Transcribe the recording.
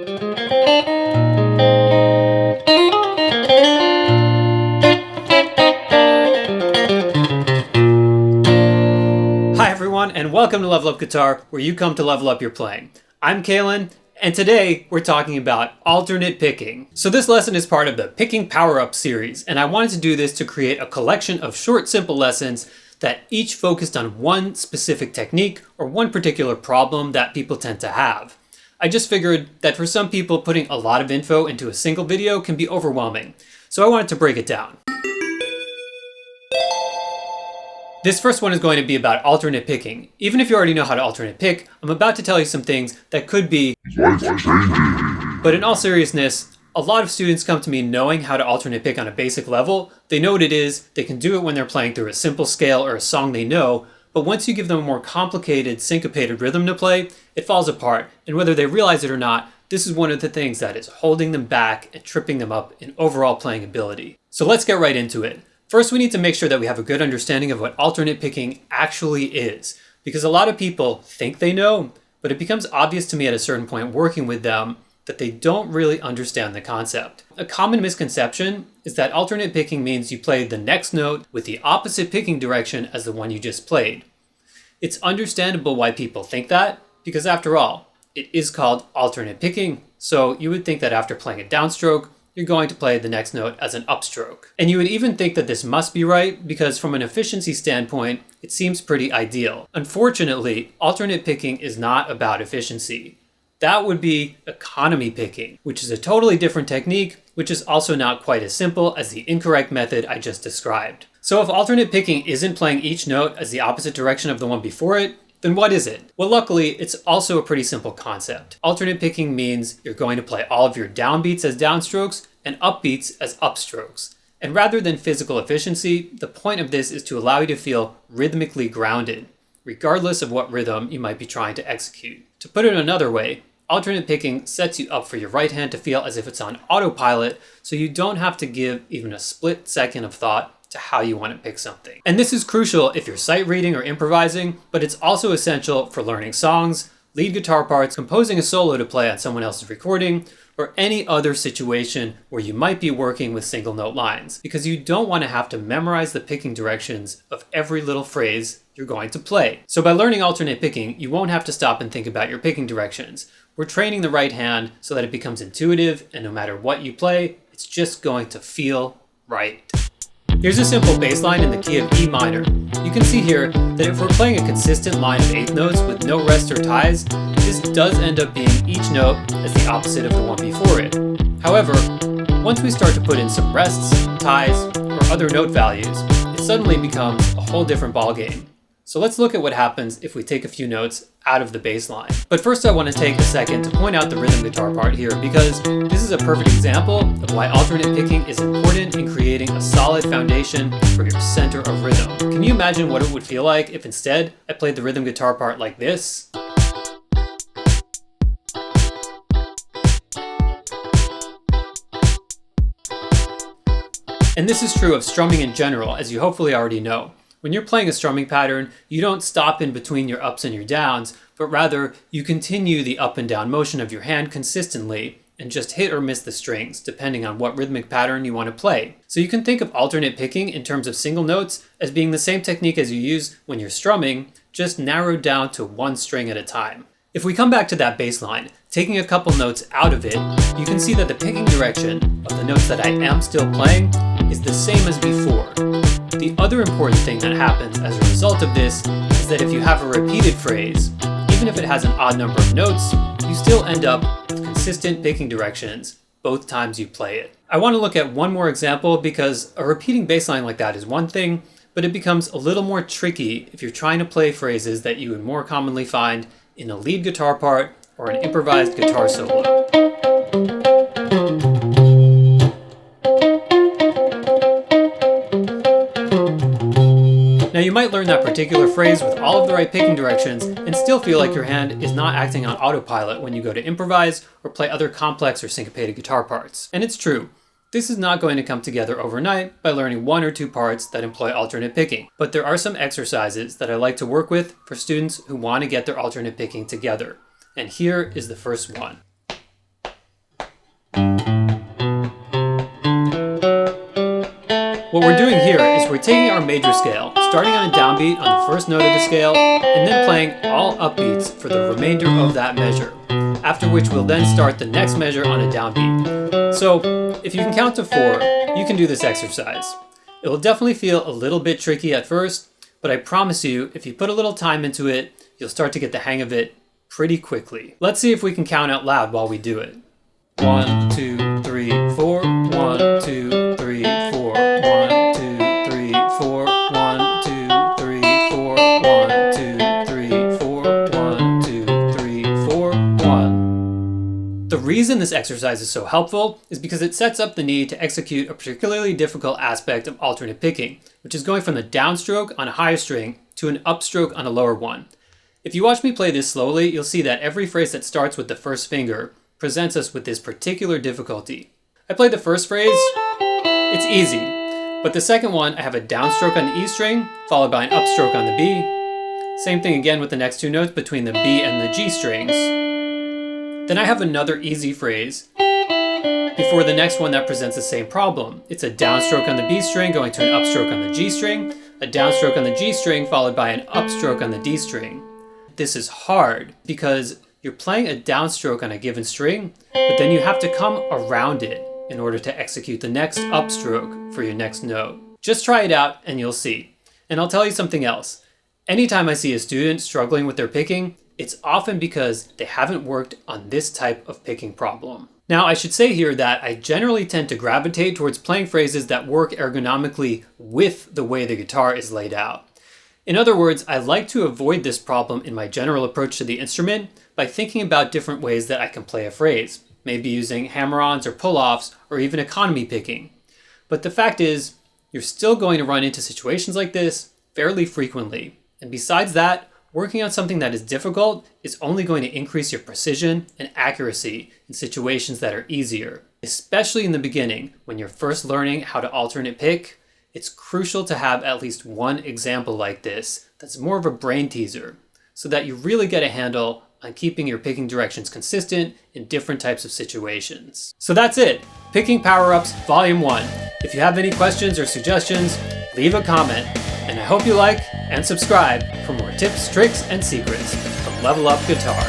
Hi everyone, and welcome to Level Up Guitar, where you come to level up your playing. I'm Kalen, and today we're talking about alternate picking. So this lesson is part of the Picking Power-Up series, and I wanted to do this to create a collection of short, simple lessons that each focused on one specific technique or one particular problem that people tend to have. I just figured that for some people, putting a lot of info into a single video can be overwhelming, so I wanted to break it down. This first one is going to be about alternate picking. Even if you already know how to alternate pick, I'm about to tell you some things that could be life-changing. But in all seriousness, a lot of students come to me knowing how to alternate pick on a basic level. They know what it is, they can do it when they're playing through a simple scale or a song they know, but once you give them a more complicated, syncopated rhythm to play, it falls apart, and whether they realize it or not, this is one of the things that is holding them back and tripping them up in overall playing ability. So let's get right into it. First, we need to make sure that we have a good understanding of what alternate picking actually is, because a lot of people think they know, but it becomes obvious to me at a certain point working with them that they don't really understand the concept. A common misconception is that alternate picking means you play the next note with the opposite picking direction as the one you just played. It's understandable why people think that, because after all, it is called alternate picking, so you would think that after playing a downstroke, you're going to play the next note as an upstroke. And you would even think that this must be right because from an efficiency standpoint, it seems pretty ideal. Unfortunately, alternate picking is not about efficiency. That would be economy picking, which is a totally different technique, which is also not quite as simple as the incorrect method I just described. So if alternate picking isn't playing each note as the opposite direction of the one before it, then what is it? Well, luckily, it's also a pretty simple concept. Alternate picking means you're going to play all of your downbeats as downstrokes and upbeats as upstrokes. And rather than physical efficiency, the point of this is to allow you to feel rhythmically grounded, regardless of what rhythm you might be trying to execute. To put it another way, alternate picking sets you up for your right hand to feel as if it's on autopilot, so you don't have to give even a split second of thought to how you want to pick something. And this is crucial if you're sight reading or improvising, but it's also essential for learning songs, lead guitar parts, composing a solo to play on someone else's recording, or any other situation where you might be working with single note lines, because you don't want to have to memorize the picking directions of every little phrase you're going to play. So by learning alternate picking, you won't have to stop and think about your picking directions. We're training the right hand so that it becomes intuitive, and no matter what you play, it's just going to feel right. Here's a simple bass line in the key of E minor. You can see here that if we're playing a consistent line of eighth notes with no rests or ties, this does end up being each note as the opposite of the one before it. However, once we start to put in some rests, ties, or other note values, it suddenly becomes a whole different ballgame. So let's look at what happens if we take a few notes out of the bass line. But first I want to take a second to point out the rhythm guitar part here, because this is a perfect example of why alternate picking is important in creating a solid foundation for your center of rhythm. Can you imagine what it would feel like if instead I played the rhythm guitar part like this? And this is true of strumming in general, as you hopefully already know. When you're playing a strumming pattern, you don't stop in between your ups and your downs, but rather you continue the up and down motion of your hand consistently and just hit or miss the strings, depending on what rhythmic pattern you want to play. So you can think of alternate picking in terms of single notes as being the same technique as you use when you're strumming, just narrowed down to one string at a time. If we come back to that bass line, taking a couple notes out of it, you can see that the picking direction of the notes that I am still playing is the same as before. The other important thing that happens as a result of this is that if you have a repeated phrase, even if it has an odd number of notes, you still end up with consistent picking directions both times you play it. I want to look at one more example because a repeating bass line like that is one thing, but it becomes a little more tricky if you're trying to play phrases that you would more commonly find in a lead guitar part or an improvised guitar solo. Now you might learn that particular phrase with all of the right picking directions and still feel like your hand is not acting on autopilot when you go to improvise or play other complex or syncopated guitar parts. And it's true. This is not going to come together overnight by learning one or two parts that employ alternate picking, but there are some exercises that I like to work with for students who want to get their alternate picking together. And here is the first one. What we're doing here is we're taking our major scale, starting on a downbeat on the first note of the scale, and then playing all upbeats for the remainder of that measure, after which we'll then start the next measure on a downbeat. So, if you can count to 4, you can do this exercise. It will definitely feel a little bit tricky at first, but I promise you, if you put a little time into it, you'll start to get the hang of it pretty quickly. Let's see if we can count out loud while we do it. 1, 2, 3, 4, 1, 2, 3, 4, 1, 2, 3, 4, 1, 2, 3, 4, 1, 2, 3, 4, 1, 2, 3, 4, 1. The reason this exercise is so helpful is because it sets up the need to execute a particularly difficult aspect of alternate picking, which is going from the downstroke on a higher string to an upstroke on a lower one. If you watch me play this slowly, you'll see that every phrase that starts with the first finger presents us with this particular difficulty. I played the first phrase, it's easy, but the second one I have a downstroke on the E string, followed by an upstroke on the B. Same thing again with the next 2 notes between the B and the G strings. Then I have another easy phrase before the next one that presents the same problem. It's a downstroke on the B string going to an upstroke on the G string, a downstroke on the G string followed by an upstroke on the D string. This is hard because you're playing a downstroke on a given string, but then you have to come around it in order to execute the next upstroke for your next note. Just try it out and you'll see. And I'll tell you something else. Anytime I see a student struggling with their picking, it's often because they haven't worked on this type of picking problem. Now, I should say here that I generally tend to gravitate towards playing phrases that work ergonomically with the way the guitar is laid out. In other words, I like to avoid this problem in my general approach to the instrument by thinking about different ways that I can play a phrase, maybe using hammer-ons or pull-offs or even economy picking. But the fact is, you're still going to run into situations like this fairly frequently. And besides that, working on something that is difficult is only going to increase your precision and accuracy in situations that are easier. Especially in the beginning, when you're first learning how to alternate pick, it's crucial to have at least one example like this that's more of a brain teaser, so that you really get a handle on keeping your picking directions consistent in different types of situations. So that's it, Picking Power-Ups Volume 1. If you have any questions or suggestions, leave a comment, and I hope you like and subscribe for more tips, tricks, and secrets from Level Up Guitar.